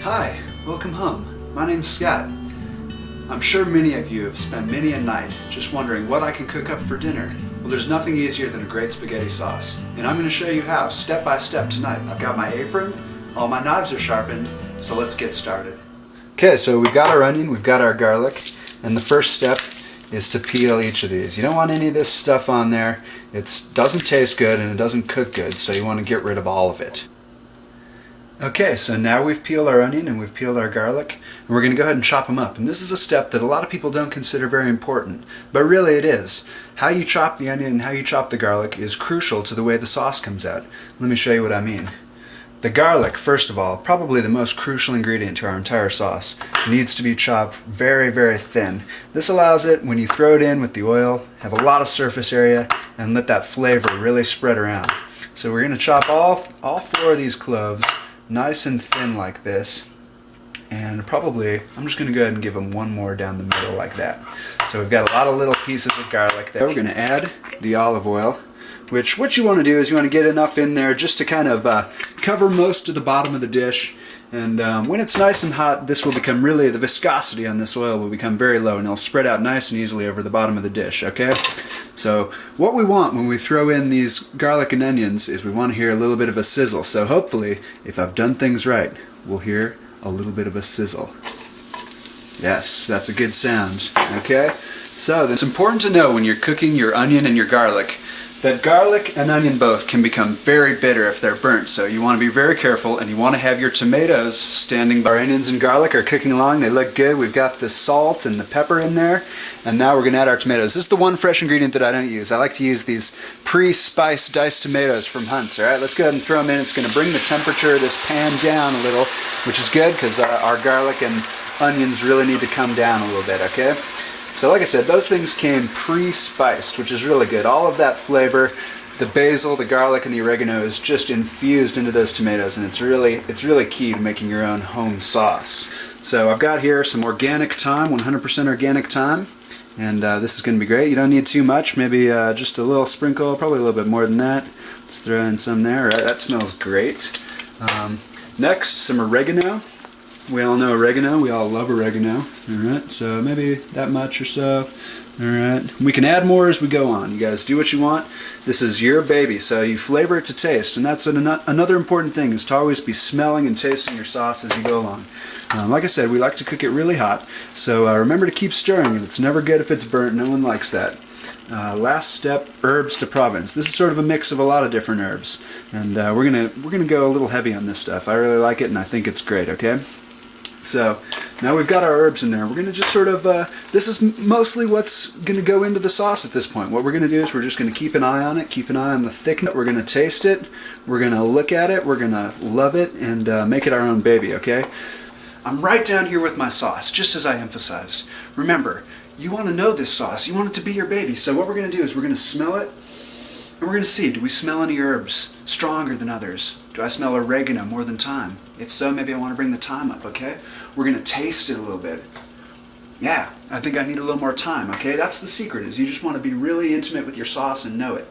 Hi, welcome home. My name's Scott. I'm sure many of you have spent many a night just wondering what I can cook up for dinner. Well, there's nothing easier than a great spaghetti sauce. And I'm going to show you how, step by step tonight. I've got my apron, all my knives are sharpened, so let's get started. Okay, so we've got our onion, we've got our garlic, and the first step is to peel each of these. You don't want any of this stuff on there. It doesn't taste good and it doesn't cook good, so you want to get rid of all of it. Okay, so now we've peeled our onion and we've peeled our garlic, and we're going to go ahead and chop them up. And this is a step that a lot of people don't consider very important, but really it is. How you chop the onion and how you chop the garlic is crucial to the way the sauce comes out. Let me show you what I mean. The garlic, first of all, probably the most crucial ingredient to our entire sauce, needs to be chopped very, very thin. This allows it, when you throw it in with the oil, have a lot of surface area and let that flavor really spread around. So we're going to chop all four of these cloves nice and thin like this, and probably I'm just going to go ahead and give them one more down the middle like that. So we've got a lot of little pieces of garlic there. We're going to add the olive oil, which what you want to do is you want to get enough in there just to kind of cover most of the bottom of the dish. And when it's nice and hot, this will become really, the viscosity on this oil will become very low and it'll spread out nice and easily over the bottom of the dish, okay? So what we want when we throw in these garlic and onions is we want to hear a little bit of a sizzle. So hopefully, if I've done things right, we'll hear a little bit of a sizzle. Yes, that's a good sound, okay? So it's important to know when you're cooking your onion and your garlic that garlic and onion both can become very bitter if they're burnt, so you want to be very careful, and you want to have your tomatoes standing by. Our onions and garlic are cooking along, they look good. We've got the salt and the pepper in there, and now we're going to add our tomatoes. This is the one fresh ingredient that I don't use. I like to use these pre-spiced diced tomatoes from Hunt's. Alright, let's go ahead and throw them in. It's going to bring the temperature of this pan down a little, which is good because our garlic and onions really need to come down a little bit, okay? So like I said, those things came pre-spiced, which is really good. All of that flavor, the basil, the garlic, and the oregano is just infused into those tomatoes, and it's really key to making your own home sauce. So I've got here some organic thyme, 100% organic thyme, and this is going to be great. You don't need too much, maybe just a little sprinkle, probably a little bit more than that. Let's throw in some there. Right, that smells great. Next, some oregano. We all know oregano. We all love oregano. Alright, so maybe that much or so. Alright, we can add more as we go on. You guys do what you want. This is your baby, so you flavor it to taste. And that's another important thing, is to always be smelling and tasting your sauce as you go along. Like I said, we like to cook it really hot, so remember to keep stirring it. It's never good if it's burnt. No one likes that. Last step, herbs de Provence. This is sort of a mix of a lot of different herbs. And we're gonna go a little heavy on this stuff. I really like it and I think it's great, okay? So now we've got our herbs in there. We're going to just sort of, this is mostly what's going to go into the sauce at this point. What we're going to do is we're just going to keep an eye on it, keep an eye on the thickness. We're going to taste it, we're going to look at it, we're going to love it, and make it our own baby, okay? I'm right down here with my sauce, just as I emphasized. Remember, you want to know this sauce, you want it to be your baby. So what we're going to do is we're going to smell it, and we're going to see, do we smell any herbs stronger than others? Do I smell oregano more than thyme? If so, maybe I want to bring the thyme up, okay? We're going to taste it a little bit. Yeah, I think I need a little more thyme, okay? That's the secret, is you just want to be really intimate with your sauce and know it.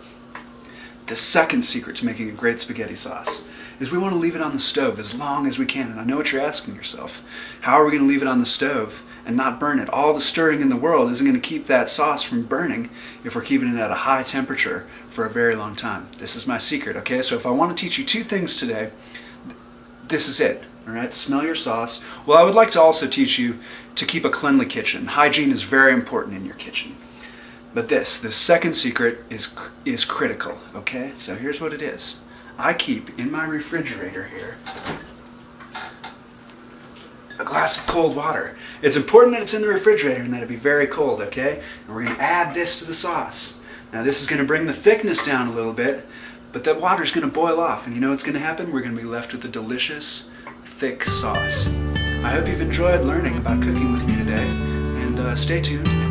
The second secret to making a great spaghetti sauce is we want to leave it on the stove as long as we can. And I know what you're asking yourself. How are we going to leave it on the stove and not burn it? All the stirring in the world isn't going to keep that sauce from burning if we're keeping it at a high temperature for a very long time. This is my secret, okay? So if I want to teach you two things today, this is it, all right? Smell your sauce. Well, I would like to also teach you to keep a cleanly kitchen. Hygiene is very important in your kitchen. But the second secret is critical, okay? So here's what it is. I keep in my refrigerator here a glass of cold water. It's important that it's in the refrigerator and that it be very cold, okay? And we're going to add this to the sauce. Now this is going to bring the thickness down a little bit, but that water is going to boil off, and you know what's going to happen? We're going to be left with a delicious, thick sauce. I hope you've enjoyed learning about cooking with me today, and stay tuned.